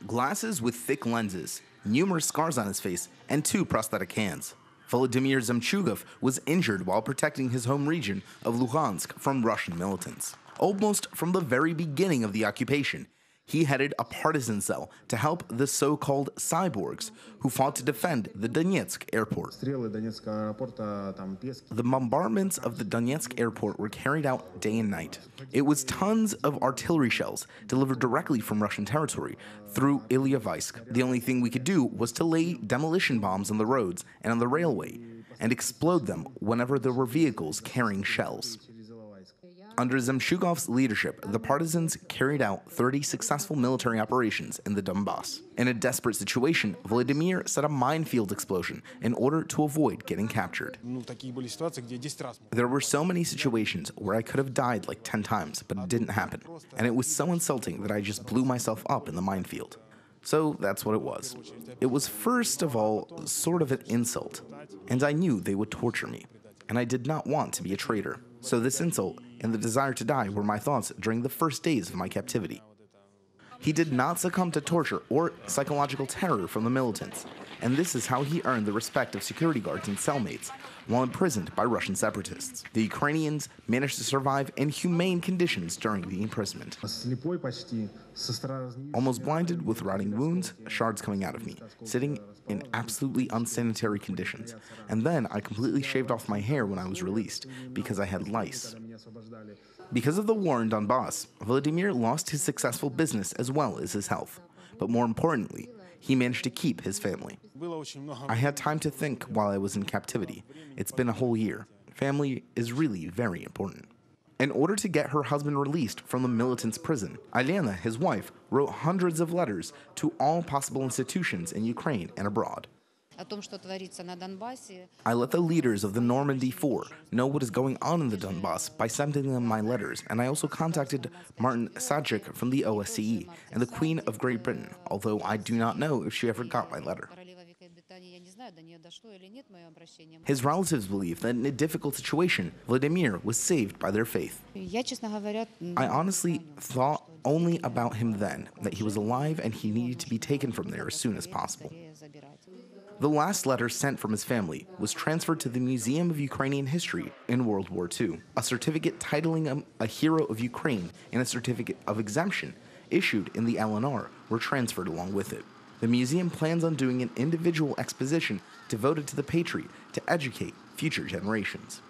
glasses with thick lenses, numerous scars on his face, and 2 prosthetic hands. Volodymyr Zhemchuhov was injured while protecting his home region of Luhansk from Russian militants. Almost from the very beginning of the occupation, he headed a partisan cell to help the so-called cyborgs who fought to defend the Donetsk airport. The bombardments of the Donetsk airport were carried out day and night. It was tons of artillery shells delivered directly from Russian territory through Ilyevsk. The only thing we could do was to lay demolition bombs on the roads and on the railway and explode them whenever there were vehicles carrying shells. Under Zhemchuhov's leadership, the partisans carried out 30 successful military operations in the Donbas. In a desperate situation, Volodymyr set a minefield explosion in order to avoid getting captured. There were so many situations where I could have died like 10 times, but it didn't happen. And it was so insulting that I just blew myself up in the minefield. So that's what it was. It was first of all sort of an insult, and I knew they would torture me, and I did not want to be a traitor. So this insult and the desire to die were my thoughts during the first days of my captivity. He did not succumb to torture or psychological terror from the militants, and this is how he earned the respect of security guards and cellmates while imprisoned by Russian separatists. The Ukrainians managed to survive in humane conditions during the imprisonment. Almost blinded with rotting wounds, shards coming out of me, sitting in absolutely unsanitary conditions. And then I completely shaved off my hair when I was released because I had lice. Because of the war in Donbas, Volodymyr lost his successful business as well as his health. But more importantly, he managed to keep his family. I had time to think while I was in captivity. It's been a whole year. Family is really very important. In order to get her husband released from the militants' prison, Elena, his wife, wrote hundreds of letters to all possible institutions in Ukraine and abroad. I let the leaders of the Normandy 4 know what is going on in the Donbas by sending them my letters, and I also contacted Martin Sadchik from the OSCE and the Queen of Great Britain, although I do not know if she ever got my letter. His relatives believe that in a difficult situation, Volodymyr was saved by their faith. I honestly thought only about him then, that he was alive and he needed to be taken from there as soon as possible. The last letter sent from his family was transferred to the Museum of Ukrainian History in World War II. A certificate titling him a hero of Ukraine and a certificate of exemption issued in the LNR were transferred along with it. The museum plans on doing an individual exposition devoted to the patriot to educate future generations.